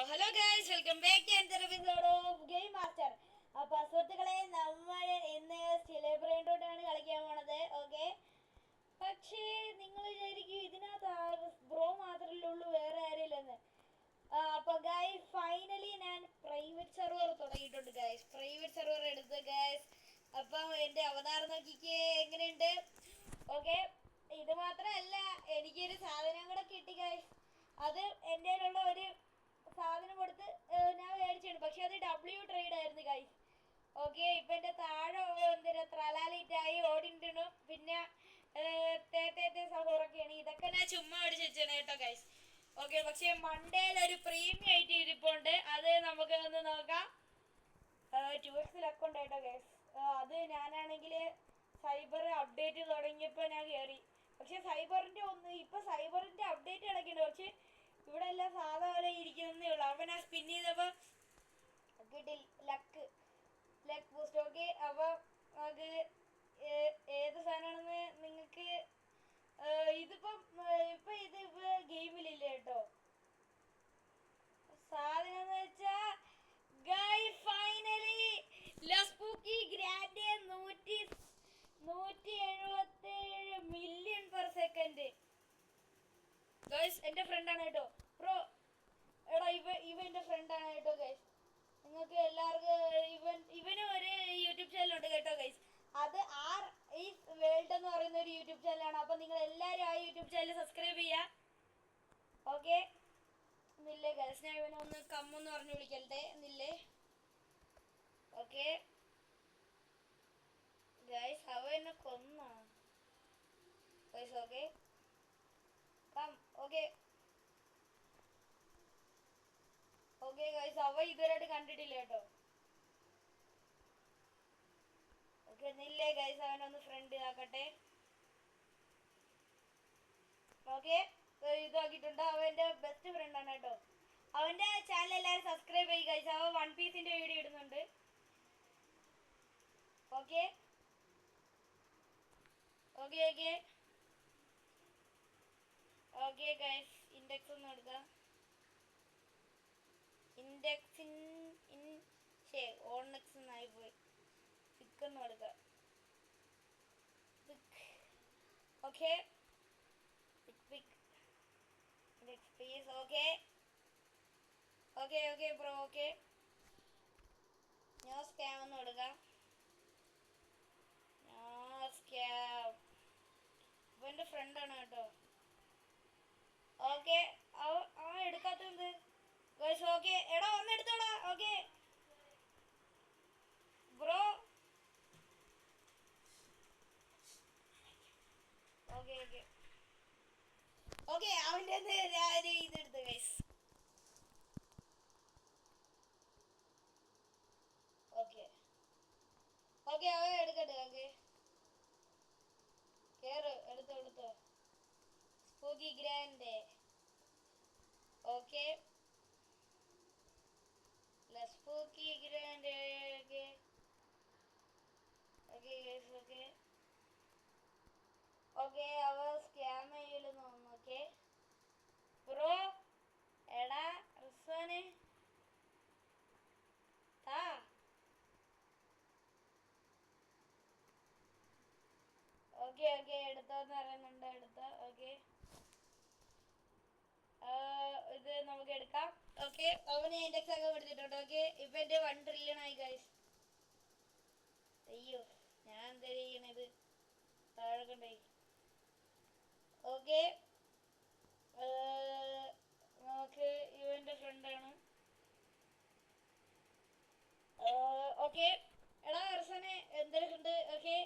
Hello guys, welcome back to another episode of game master. അപ്പോൾ സുഹൃത്തുക്കളെ, നമ്മൾ ഇന്ന് സെലിബ്രേറ്റോടാണ് കളിക്കാൻ പോണത്. ഓക്കെ, പക്ഷേ നിങ്ങൾ വിചാരിക്കും ഇതിനകത്ത് ബ്രോ മാത്രമല്ലേ ഉള്ളൂ, വേറെ ആരെയില്ലെന്ന്. അപ്പോൾ ഗൈസ്, ഫൈനലി ഞാൻ പ്രൈവറ്റ് സെർവർ തുടങ്ങിയിട്ടുണ്ട് ഗൈസ്. പ്രൈവറ്റ് സെർവർ എടുത്ത് ഗൈസ്. അപ്പം എൻ്റെ അവതാരം നോക്കിക്കേ എങ്ങനെയുണ്ട്. ഓക്കെ, ഇത് മാത്രമല്ല, എനിക്കൊരു സാധനം കൂടെ കിട്ടി ഗൈസ്. അത് എൻ്റെ കയ്യിലുള്ള ഒരു സാധനം കൊടുത്ത് ഞാൻ മേടിച്ചിട്ടുണ്ട്, പക്ഷെ അത് W ട്രേഡ് ആയിരുന്നു ഗൈസ്. ഓക്കെ, ഇപ്പം എൻ്റെ താഴെ എന്തിനാ ത്രലാലിറ്റായി ഓടിണ്ടു. പിന്നെ സഹോറൊക്കെയാണ്. ഇതൊക്കെ ഞാൻ ചുമ്മാ അടിച്ച് വെച്ചാണ് കേട്ടോ ഗൈസ്. ഓക്കെ, പക്ഷെ മണ്ടയിൽ ഒരു പ്രീമിയം ആയിട്ട് ഇരിപ്പുണ്ട്. അത് നമുക്ക് ഒന്ന് നോക്കാം. 2x അക്കൗണ്ട് കേട്ടോ ഗൈസ്. അത് ഞാനാണെങ്കിൽ സൈബർ അപ്ഡേറ്റ് തുടങ്ങിയപ്പോൾ ഞാൻ കയറി. പക്ഷെ സൈബറിൻ്റെ ഇപ്പം സൈബറിൻ്റെ അപ്ഡേറ്റ് കിടക്കുന്നുണ്ട്. പക്ഷെ ഇവിടെ എല്ലാം സാധാ പോലെ ഇരിക്കുന്നേ ഉള്ളൂ. അവൻ ആ സ്പിൻ ചെയ്തപ്പോൾ കിട്ടി ലക്ക് ബൂസ്റ്റ്. ഓക്കെ, അപ്പോൾ അത് ഏത് സാധനമാണെന്ന് നിങ്ങൾക്ക് ഇതിപ്പം ഇത് ഗെയിമിലില്ല കേട്ടോ. സാധനം എന്ന് വെച്ചാൽ ഗൈസ്, ഫൈനലി ലസ്പൂക്കി grand 177 million per second. Guys, എൻ്റെ ഫ്രണ്ടാണ് കേട്ടോ ബ്രോ. എടാ ഇവ എൻ്റെ ഫ്രണ്ടാണ് കേട്ടോ ഗൈസ്. നിങ്ങൾക്ക് എല്ലാവർക്കും ഇവനും ഒരു യൂട്യൂബ് ചാനലുണ്ട് കേട്ടോ ഗൈസ്. അത് ആർ ഈസ് വേൾഡ് എന്ന് പറയുന്ന ഒരു യൂട്യൂബ് ചാനലാണ്. അപ്പോൾ നിങ്ങൾ എല്ലാവരും ആ യൂട്യൂബ് ചാനൽ സബ്സ്ക്രൈബ് ചെയ്യുക. ഓക്കെ, എന്നില്ലേ ഗൈസ്, ഞാൻ ഇവനെ ഒന്ന് കമ്മെന്ന് പറഞ്ഞ് വിളിക്കട്ടെ എന്നില്ലേ. ഓക്കെ ഗൈസ്, അവ എന്നെ കൊന്നോ guys. Okay come. Okay guys, അവ ഇതുവരെയായിട്ട് കണ്ടിട്ടില്ല കേട്ടോ. ഓക്കെ, എന്നില്ലേ ഗൈസ്, അവനൊന്ന് ഫ്രണ്ട് ആക്കട്ടെ. ഓക്കെ, ഇതാക്കിയിട്ടുണ്ട്. അവൻ എൻ്റെ ബെസ്റ്റ് ഫ്രണ്ടാണ് കേട്ടോ. അവൻ്റെ ചാനൽ എല്ലാവരും സബ്സ്ക്രൈബ് ചെയ്യുക ഗൈസ്. അവൻ വൺ പീസിൻ്റെ വീഡിയോ ഇടുന്നുണ്ട്. ഓക്കെ ഗൈസ്, ഇൻഡെക്സ് ഒന്ന് എടുക്കാം. ഓൺനെക്സ് എന്നായി പോയി. പിക്കൊന്നും എടുക്കാം. Okay, please. Okay bro. Okay, ഞാൻ സ്കാം ഒന്നും എടുക്കാം. ഇപ്പൊ എൻ്റെ ഫ്രണ്ടാണ് കേട്ടോ. ഓക്കെ, എടുക്കാത്തത് ഗൈസ്. ഓക്കെ, എടാ ഒന്ന് എടുത്തോടാ. Okay bro. ഓക്കെ അവൻ്റെ ഇതെടുത്ത് ഗൈസ്. ഓക്കെ അവൻ എടുക്കട്ടെ. ഓക്കെ, കേറ്, എടുത്തോ spooky grand. Okay, spooky grand. Okay അവ സ്കാം ചെയ്യലെന്ന് തോന്നുന്നു. ഓക്കെ ബ്രോ, എടാ റിസ്വാനെ താ. ഓക്കെ എടുത്തോന്ന് പറയുന്നുണ്ട്. എടുത്തോ. ഓക്കെ, ഇത് നമുക്ക് എടുക്കാം. ഓക്കെ, അവന് ഇൻഡെക്സ് ഒക്കെ കൊടുത്തിട്ടുണ്ട്. ഓക്കെ, ഇപ്പൊ എൻ്റെ 1 ട്രില്യൺ ആയി ഗൈസ്. അയ്യോ, ഞാൻ എന്താ ചെയ്യണത്? താഴെ കൊണ്ടായി. ഓക്കെ, നമുക്ക് ഇവൻ്റെ ഫ്രണ്ടാണ്. ഓക്കെ, എടാ റിസനെ എന്തൊക്കെയുണ്ട്. ഓക്കെ,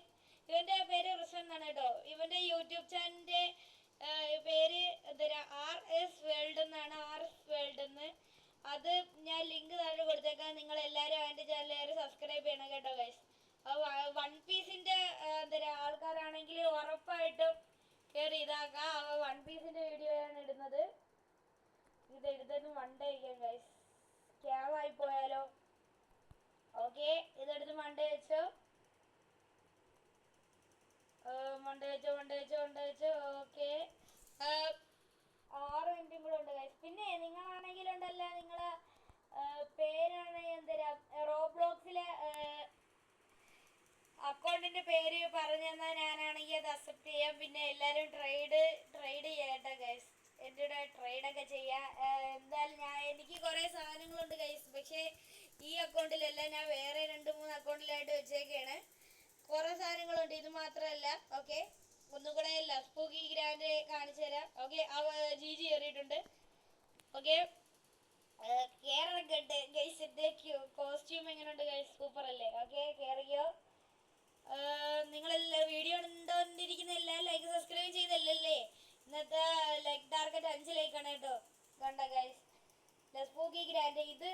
ഇവൻ്റെ പേര് റിസൻ എന്നാണ് കേട്ടോ. ഇവൻ്റെ യൂട്യൂബ് ചാനലിൻ്റെ പേര് എന്താ RS വേൾഡ് എന്നാണ്. RS വേൾഡ് എന്ന്. അത് ഞാൻ ലിങ്ക് താഴെ കൊടുത്തേക്കാം. നിങ്ങൾ എല്ലാവരും അവൻ്റെ ചാനൽ സബ്സ്ക്രൈബ് ചെയ്യണം കേട്ടോ ഗൈസ്. വൺ പീസിൻ്റെ ആൾക്കാരാണെങ്കിൽ ഉറപ്പായിട്ടും കയറി ഇതാക്കാം. വൺ പീസിൻ്റെ വീഡിയോ ആണ് ഇടുന്നത്. ഇത് എടുത്തൊന്ന് മണ്ടേ വയ്ക്കാം ഗൈസ്. സ്കാം ആയി പോയാലോ. ഓക്കെ, ഇതെടുത്ത് മണ്ടേ വെച്ചോ. ഓക്കെ, 6 മിനിറ്റും കൂടെ ഉണ്ട് ഗൈസ്. പിന്നെ നിങ്ങളാണെങ്കിലുണ്ടല്ലോ, നിങ്ങൾ അക്കൗണ്ടിന്റെ പേര് പറഞ്ഞു തന്നാൽ ഞാനാണെങ്കിൽ അത് അക്സെപ്റ്റ് ചെയ്യാം. പിന്നെ എല്ലാവരും ട്രേഡ് ചെയ്യട്ടെ ഗൈസ്, എൻ്റെ കൂടെ ട്രേഡൊക്കെ ചെയ്യാം. എന്തായാലും എനിക്ക് കുറേ സാധനങ്ങളുണ്ട് ഗൈസ്, പക്ഷേ ഈ അക്കൗണ്ടിലല്ല, ഞാൻ വേറെ 2-3 അക്കൗണ്ടിലായിട്ട് വെച്ചേക്കാണ്. കുറേ സാധനങ്ങളുണ്ട്, ഇത് മാത്രമല്ല. ഓക്കെ, ഒന്നും കൂടെ ലസ്പൂക്കി ഗ്രാൻഡ് കാണിച്ചു തരാം. ഓക്കെ, ജിജി കയറിയിട്ടുണ്ട്. ഓക്കെ, കേരളൊക്കെ ഗൈസ്, എൻ്റെ കോസ്റ്റ്യൂം എങ്ങനെയുണ്ട് ഗൈസ്? സൂപ്പർ അല്ലേ? ഓക്കെ, കയറിയോ? നിങ്ങളെല്ലാം വീഡിയോ കണ്ടോണ്ടിരിക്കുന്ന എല്ലാം ലൈക്ക് സബ്സ്ക്രൈബ് ചെയ്തല്ലേ? ഇന്നത്തെ ലൈക്ക് ടാർഗറ്റ് 5 ലൈക്കാണ് കേട്ടോ. കണ്ട ഗൈസ്, ലസ്പൂക്കി ഗ്രാൻഡ് ഇത്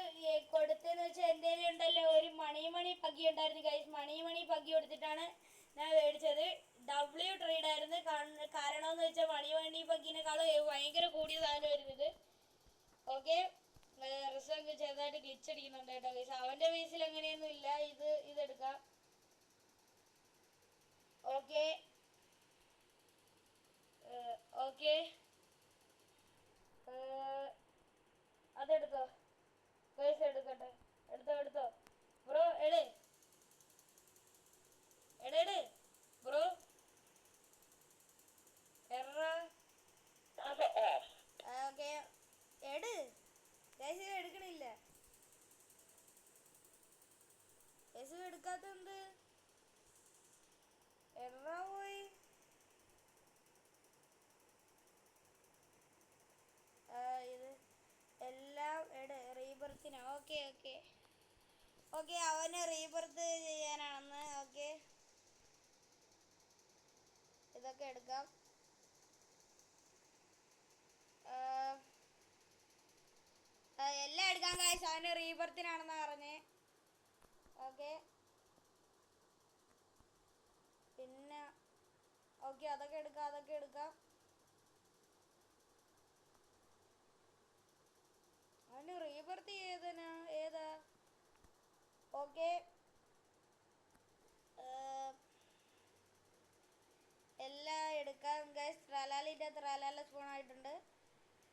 കൊടുത്തെന്ന് വെച്ചാൽ എൻ്റെ ഉണ്ടല്ലോ ഒരു മണി പഗ്ഗി ഉണ്ടായിരുന്നു ഗൈസ്. മണി പഗ്ഗി കൊടുത്തിട്ടാണ് ഞാൻ മേടിച്ചത്. ട്രേഡ് ആയിരുന്നു. കാരണമെന്ന് വെച്ചാൽ മണി പഗ്ഗിനേക്കാളും ഭയങ്കര കൂടിയ സാധനമായിരുന്നു ഇത്. ഓക്കെ, റിസൾട്ട് ചെറുതായിട്ട് ഗ്ലിച്ച് അടിക്കുന്നുണ്ട് കേട്ടോ ഗൈസ്. അവൻ്റെ ഫേസിൽ അങ്ങനെയൊന്നും ഇല്ല. ഇതെടുക്കാം. ഓക്കെ ഓക്കെ, അതെടുത്തോ ഗൈസ്, എടുക്കട്ടെ. എടുത്തോ ബ്രോ, എട് ബ്രോ. ഓക്കെ, ഗൈസ് എടുക്കണില്ല. ഗൈസ് എടുക്കാത്തത് പോയി. ഇത് എല്ലാം റീബർത്തിന്. ഓക്കെ, അവന് റീബർത്ത് ചെയ്യാനാണെന്ന്. ഓക്കെ, ഇതൊക്കെ എടുക്കാം. എല്ലാം എടുക്കാം ഗൈസ്, അവന് റീബർത്തിനാണെന്നാ പറഞ്ഞേ. ഓക്കെ, പിന്നെ ഓക്കെ, അതൊക്കെ എടുക്കാം. അവന് റീബർത്ത് ഏതാ? ഓക്കെ, എല്ലാം എടുക്കാം ഗൈസ്. ത്രാലാല സ്പൂൺ ആയിട്ടുണ്ട്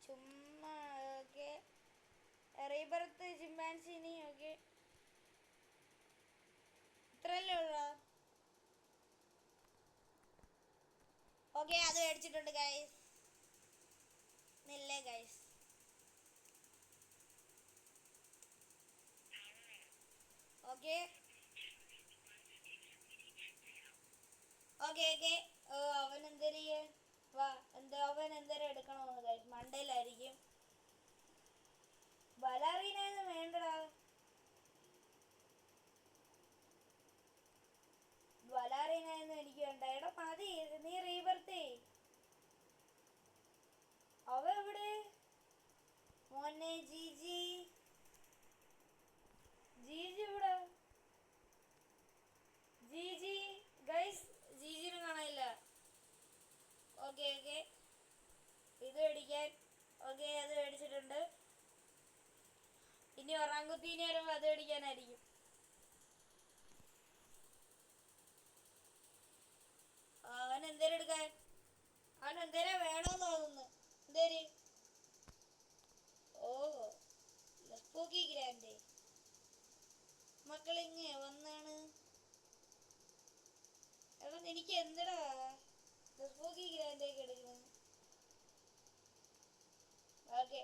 ചുമ്മാ. Okay, rebirth Chimpanzini. ഓക്കെ, ഇത്രയല്ലേ ഉള്ളൂ. ഓക്കെ, അത് മേടിച്ചിട്ടുണ്ട് ഗൈസ്. നില്ലേ ഗൈസ്. ഓക്കെ അവൻ അവൻ എന്തേലും എടുക്കണോന്ന് ഗൈസ്, മണ്ടയിലായിരിക്കും. ബലാറീനൊന്നും വേണ്ടടാ. ബലാറീനൊന്നും എനിക്ക് വേണ്ട. എടാ മതി, നീ റീബർത്ത്. അവ എവിടെ മോനെ? ജിജി ഇവിടെ. ജിജി ഗൈസ്, ജിജിനെ കാണാനില്ല. ഓക്കെ, ഇത് മേടിക്കാൻ. ഓക്കെ, അത് മേടിച്ചിട്ടുണ്ട്. ഇനി ഒറാങ്കുത്തീനി വരുമ്പോൾ അത് മേടിക്കാനായിരിക്കും. അവൻ എന്തേലും എടുക്കാൻ, അവൻ എന്തേലും വേണോന്ന് തോന്നുന്നു. എന്തേര്? ഓഹോ, ലസ്പൂക്കി ഗ്രാൻഡ് മക്കളിങ്ങ വന്നാണ്. എടാ എനിക്ക് എന്തടാ ലസ്പൂക്കി ഗ്രാൻഡേക്ക് എടുക്കുന്നത്? ഓക്കെ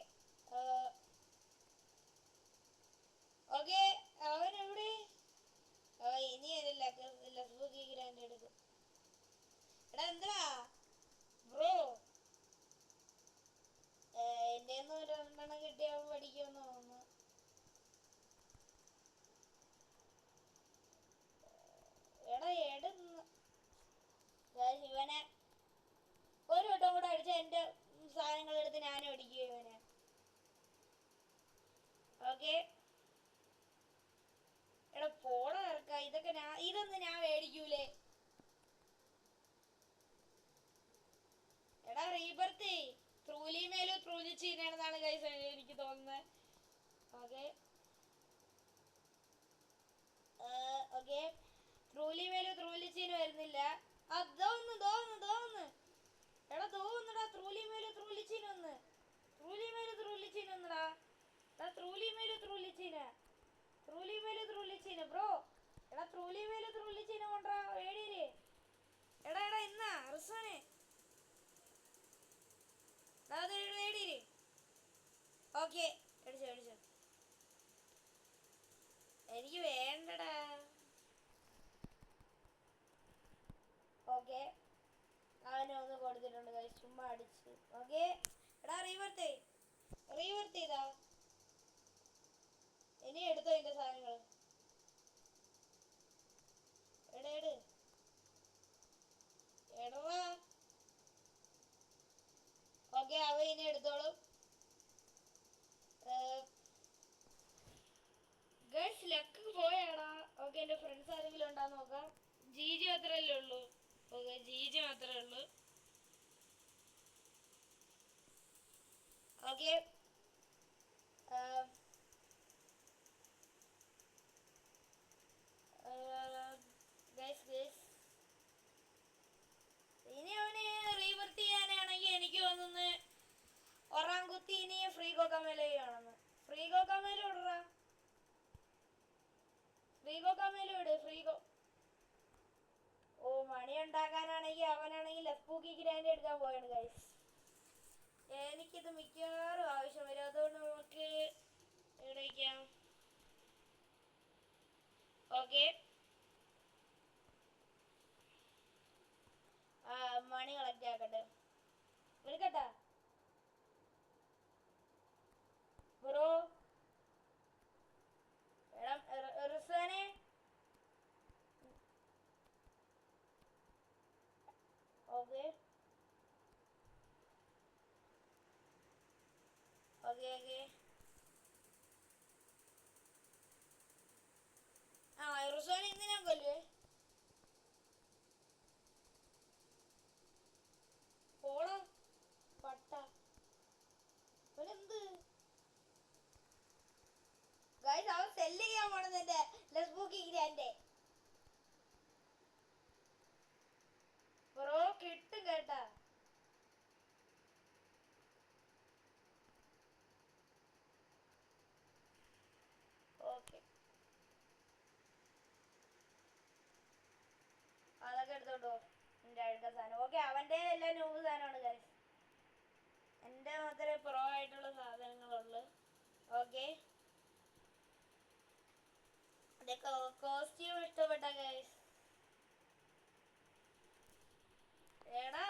അവൻ എവിടെ? ഇനി ലസ്പൂക്കി ഗ്രാൻഡ് എടുക്കും. എടാ എന്താ ബ്രോ? എൻ്റെ 2 കിട്ടിയാൽ പഠിക്കുമെന്ന് തോന്നുന്നു. എടാ ഇവനെ ഒരു വട്ടം കൂടെ അടിച്ച എൻ്റെ സാധനങ്ങളെടുത്ത് ഞാനും അടിക്കുക ഇവനെ. ഓക്കെ, എടാ പോട ഇറക്ക. ഇതൊന്നും ഞാൻ മേടിക്കൂലേ. എടാ റീബർത്ത് ത്രൂലിമേലും ത്രൂലിച്ചീനാണെന്നാണ് ഗൈസ് എനിക്ക് തോന്നുന്നത്. ഓക്കെ, ത്രൂലിമേലും ത്രൂലിച്ചീനും വരുന്നില്ല. എടാ തോന്നുന്നടാ, ത്രൂലിമേലും ത്രൂലിച്ചീനൊന്ന്. ത്രൂലിമേലും ത്രൂലിച്ചീന ബ്രോ. എടാ ത്രൂലി വേല് ത്രൂലി ചീന കൊണ്ടാ വേടിയില്ലേ. എടാ എടാ ഇന്നാ റിസ്വാനെ അത് വേടിയില്ലേ. ഓക്കെ അടിച്ചോ അടിച്ചോ. എനിക്ക് വേണ്ടടാ. ഓക്കെ അവനെ ഒന്ന് കൊടുത്തിട്ടുണ്ട് ഗൈസ്, ചുമ്മാ അടിച്ച്. ഓക്കെ എടാ റീവർത്ത് ചെയ്താ ഇനി എടുത്തോ ഇതിന്റെ സാധനങ്ങൾ. എടേട് എടവാ. ഓക്കെ അവ ഇനി എടുത്തോളും. ഗൈസ് ലക്ക് പോയാടാ. ഓക്കെ എൻ്റെ ഫ്രണ്ട്സ് ആരെങ്കിലും ഉണ്ടാന്ന് നോക്കാം. ജീജി മാത്രമല്ലേ ഉള്ളൂ. ഓക്കെ ജീജി മാത്രമേ ഉള്ളൂ. ഓക്കെ ഇനി അവന് റീവർത്ത് ചെയ്യാനാണെങ്കിൽ എനിക്ക് തോന്നുന്നു ഒറാങ്കുത്തി ഇനി ഫ്രീ കോക്കാമേലയാണെന്ന്. ഫ്രീ കോക്കാമേല ഇടറാ. ഫ്രീ കോക്കാമേല ഇട്. ഓ മണി ഉണ്ടാക്കാനാണെങ്കിൽ അവനാണെങ്കിൽ ലഫ്പൂക്കി ഗ്രാൻഡ് എടുക്കാൻ പോയാണ് ഗൈസ്. എനിക്കിത് മിക്കവാറും ആവശ്യം വരും, അതുകൊണ്ട് നമുക്ക് ഇവിടെ വയ്ക്കാം. ഓക്കെ മണി കളക്ട് ആക്കട്ടെ. എടുക്കട്ടാ ബ്രോ. എടാ റിസ്വാനെ ഓക്കെ ഓക്കെ ഓക്കെ റിസ്വാനെ എന്തിനാ കൊല്ലുവേ. പോടാ പട്ട. ഇവനെന്ത് ഗൈസ് അവൻ സെല്ല് ചെയ്യാൻ പോണെന്ന് എന്റെ ലസ്ബൂക്കി ഗ്രാൻഡ്. ബ്രോ കിട്ടും കേട്ടാ. ഓക്കെ അതൊക്കെ എടുത്തോട്ടോ എൻ്റെ അടുത്ത സാധനം. ഓക്കെ അവൻ്റെ എല്ലാം ന്യൂ സാധനമാണ് ഗൈസ്. എൻ്റെ മാത്രമേ പ്രോ ആയിട്ടുള്ള സാധനങ്ങളുള്ളൂ. ഓക്കെ കോസ്റ്റ്യൂം ഇഷ്ടപ്പെട്ട ഗൈസ്. എടാ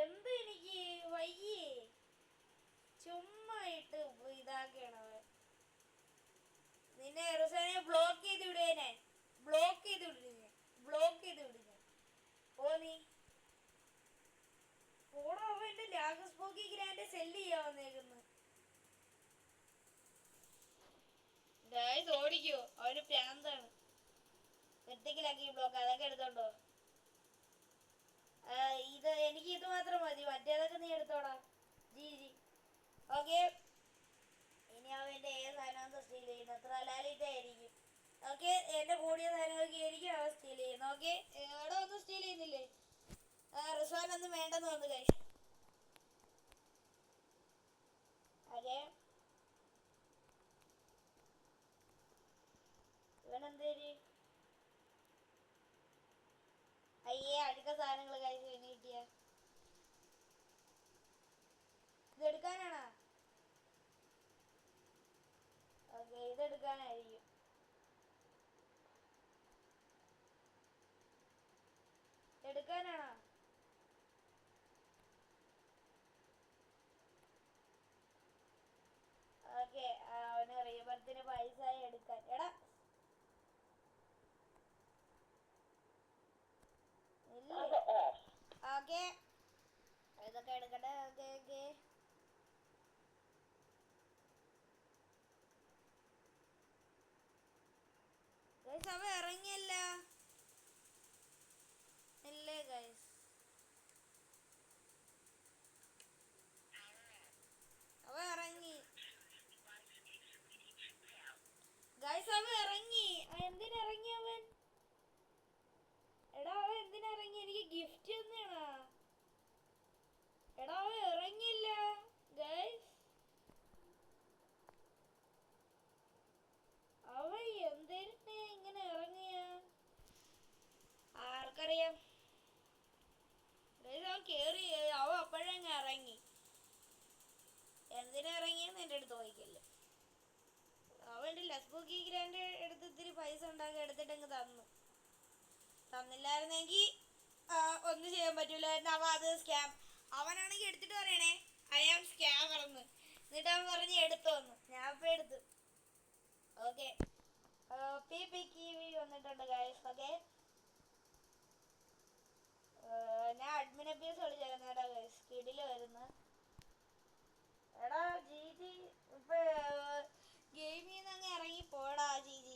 എന്ത് എനിക്ക് വയ്യേ, ചുമ്മാ ഇട്ട് ഇതാക്കണവൻ. നിന്നെ റിസാനെ ബ്ലോക്ക് ചെയ്ത് വിടുവേനെ. ബ്ലോക്ക് ചെയ്ത് വിടുന്നു. ഓ നീ ഓടാ. അവൻ്റെ ലാഗസ്പോക്കി ഗ്രാൻഡ് സെല്ല് ചെയ്യാൻ വന്നേക്കുന്നു ഗൈസ്. ഓടിക്കോ അവന് പ്രാന്താണ്. വെട്ടിക്കലാക്കി ബ്ലോക്ക് അതൊക്കെ എടുത്തോണ്ടോ. ഇത് എനിക്ക് ഇത് മാത്രം മതി, മറ്റേതൊക്കെ നീ എടുത്തോടാ. ജി ജി ഓക്കെ ഇനി അവൻ്റെ ഏത് സാധനമാണ് സ്റ്റീൽ ചെയ്യുന്നത്. അത്ര ലാലിട്ടായിരിക്കും. ഓക്കെ എൻ്റെ കൂടിയ സാധനമൊക്കെ ആയിരിക്കും അവൻ സ്റ്റീൽ ചെയ്യുന്നത്. ഓക്കെ എവിടെ ഒന്നും സ്റ്റീൽ ചെയ്യുന്നില്ലേ. റിസ്വാനൊന്നും വേണ്ടെന്ന് വന്നു കഴിച്ചു. ഓക്കെ ഇവനെന്തേരി അയ്യേ അടുക്ക സാധനങ്ങൾ കഴിച്ച് ഇനി കിട്ടിയ ഇതെടുക്കാനാണോ. ഓക്കെ ഇതെടുക്കാനായിരിക്കും. എടുക്കാനാണോ. ഓക്കെ അവന് റീബർത്തിന് പൈസ എടുക്കാൻ. എടാ ഇല്ലേ. ഓക്കെ ഇതൊക്കെ എടുക്കട്ടെ. ഓക്കെ ഓക്കെ ഗൈസ് അവ ഇറങ്ങിയല്ല. ഇല്ലേ ഗൈസ് അവ ഇറങ്ങി. ഗൈസ് അവ ഇറങ്ങി. എന്തിനിറങ്ങി അവൻ. എടാ അവൻ എന്തിനിറങ്ങി. എനിക്ക് ഗിഫ്റ്റ് തന്നെയാണോ. എടാ അവൻ ഇറങ്ങിയില്ല ഗൈസ്. അവൻ എന്തിനെ ഇങ്ങനെ എൻ്റെ അടുത്ത് ചോദിക്കല്ലേ. അവൻ്റെ ലസ്ബുക്കി ഗ്രാൻഡ് എടുത്ത് ഇത്തിരി പൈസ ഉണ്ടാക്കി എടുത്തിട്ടങ്ങ് തന്നില്ലായിരുന്നെങ്കിൽ ഒന്നും ചെയ്യാൻ പറ്റൂലായിരുന്നു. അവൻ അത് സ്കാം, അവനാണെങ്കിൽ എടുത്തിട്ട് പറയണേ ഐ ആം സ്കാമറെന്ന്. എന്നിട്ട് അവൻ പറഞ്ഞ് എടുത്തോന്ന്. ഞാൻ ഇപ്പം എടുത്തു. ഓക്കെ, PPKV വന്നിട്ടുണ്ട് ഗൈസ്. ഓക്കെ, ഞാൻ അഡ്മിൻ അബ്യൂസ് കളിച്ചേക്കുന്ന കേട്ടോ ഗൈസ്. കിടില് വരുന്നു. എടാ GG ഇപ്പൊ ഗെയിമിൽ നിന്ന് അങ്ങ് ഇറങ്ങി പോടാ GG.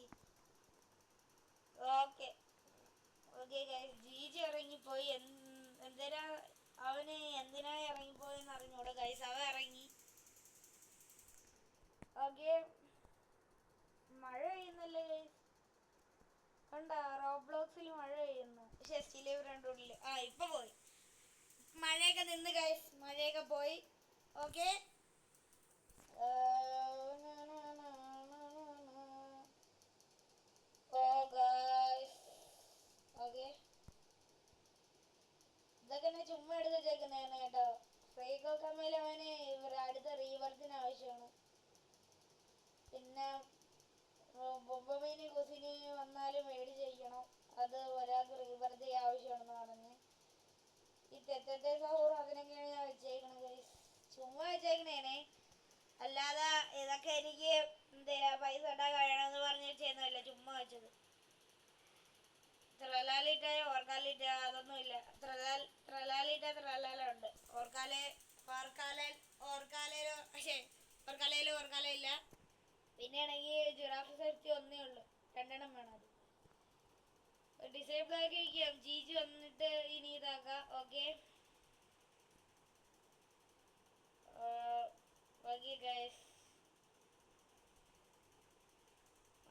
Okay okay guys, GG ഇറങ്ങിപ്പോയി. എന്തിനാ അവന് എന്തിനാ ഇറങ്ങിപ്പോയെന്ന് അറിഞ്ഞൂടെ ഗൈസ്. അവൻ ഇറങ്ങി. ഓക്കെ, മഴ പെയ്യുന്നല്ലേ ഗൈസ്. കണ്ടാ റോബ്ലോക്സിൽ മഴ പെയ്യുന്നു. പക്ഷെ സ്റ്റിലേവ് രണ്ടുള്ളിൽ ഇപ്പൊ പോയി. മഴയൊക്കെ നിന്ന് ഗൈസ്, മഴയൊക്കെ പോയി. ഓക്കെ, ഇതൊക്കെ എന്നെ ചുമ്മാ എടുത്ത് വെച്ചേക്കുന്നതാണ് കേട്ടോ. ഫ്രീകോക്കമ്മയിൽ അവന് അടുത്ത റീവർക്കിന് ആവശ്യമാണ്. പിന്നെ ബൊബമീന് കുസിന് വന്നാലും മേടിച്ചിരിക്കണം. അത് ഒരാൾക്ക് റീവർത്തി ആവശ്യമാണെന്ന് പറഞ്ഞ് ഈ തെറ്റത്തെ സഹോർ അതിനൊക്കെയാണ് ഞാൻ വെച്ചേക്കണത് ഗൈസ്. ചുമ്മാ വെച്ചേക്കണേനെ, അല്ലാതെ ഇതൊക്കെ എനിക്ക് എന്തേരാ പൈസ ഉണ്ടാക്കാൻ കഴിയണമെന്ന് പറഞ്ഞ് ചെയ്യുന്നതല്ല, ചുമ്മാ വെച്ചത്. ത്രലാലിറ്റ ഓർക്കാലിറ്റ അതൊന്നുമില്ല. ത്രലാല ഉണ്ട്. ഓർക്കാലയിലും ഇല്ല. പിന്നെ ആണെങ്കിൽ ജിറാഫ് സെഫ്റ്റി ഒന്നേ ഉള്ളു, രണ്ടെണ്ണം വേണം. അത് ഡിസേബിൾ ആക്കി വയ്ക്കാം. GG വന്നിട്ട് ഇനി ഇതാക്കാം. ഓക്കെ ഓക്കെ ഗൈസ്,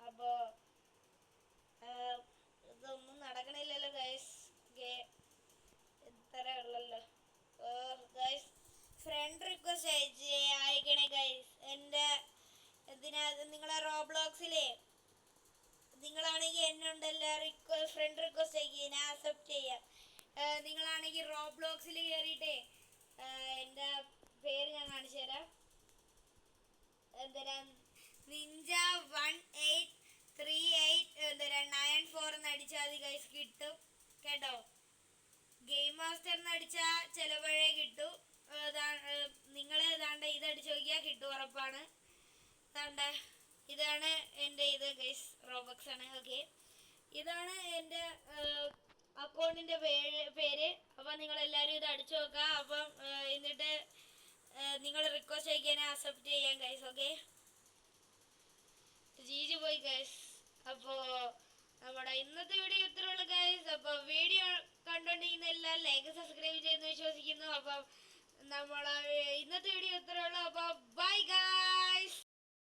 അപ്പോ ഇതൊന്നും നടക്കണില്ലല്ലോ ഗൈസ്. ഇത്ര ഉള്ളല്ലോ ഗൈസ്. ഫ്രണ്ട് റിക്വസ്റ്റ് അയക്കണേ ഗൈസ്. എൻ്റെ നിങ്ങളെ റോബ്ലോക്സിലെ നിങ്ങളാണെങ്കിൽ എന്നുണ്ടല്ലോ ഫ്രണ്ട് റിക്വസ്റ്റ് അയക്കുക, ഞാൻ അക്സെപ്റ്റ് ചെയ്യാം. നിങ്ങളാണെങ്കിൽ റോബ്ലോക്സിൽ കയറിയിട്ടേ എൻ്റെ പേര് ഞാൻ കാണിച്ചു തരാം. എന്തിനാ ninja183894 എന്ന് അടിച്ചാൽ മതി ഗൈസ്, കിട്ടും കേട്ടോ. ഗെയിം മാസ്റ്റർ എന്ന് അടിച്ചാൽ ചിലപ്പോഴേ കിട്ടും. നിങ്ങൾ ഇതാണ്ട് ഇതടിച്ച് നോക്കിയാൽ കിട്ടും, ഉറപ്പാണ്. ഇതാണ് എൻ്റെ ഇത് ഗൈസ്, റോബക്സ് ആണ്. ഓക്കെ, ഇതാണ് എൻ്റെ അക്കൗണ്ടിൻ്റെ പേര്. അപ്പം നിങ്ങളെല്ലാവരും ഇത് അടിച്ചു നോക്കുക. അപ്പം എന്നിട്ട് നിങ്ങൾ റിക്വസ്റ്റ് അയക്കാൻ അക്സെപ്റ്റ് ചെയ്യാം ഗൈസ്. ഓക്കെ, GG പോയി ഗൈസ്. അപ്പോൾ നമ്മുടെ ഇന്നത്തെ വീഡിയോ ഇത്രേ ഉള്ളൂ ഗൈസ്. അപ്പോൾ വീഡിയോ കണ്ടുകൊണ്ടിരിക്കുന്ന എല്ലാം ലൈക്ക് സബ്സ്ക്രൈബ് ചെയ്യുന്നു വിശ്വസിക്കുന്നു. അപ്പം നമ്മളെ ഇന്നത്തെ വീഡിയോ ഇത്രേ ഉള്ളൂ. അപ്പോൾ ബൈ ഗൈസ്.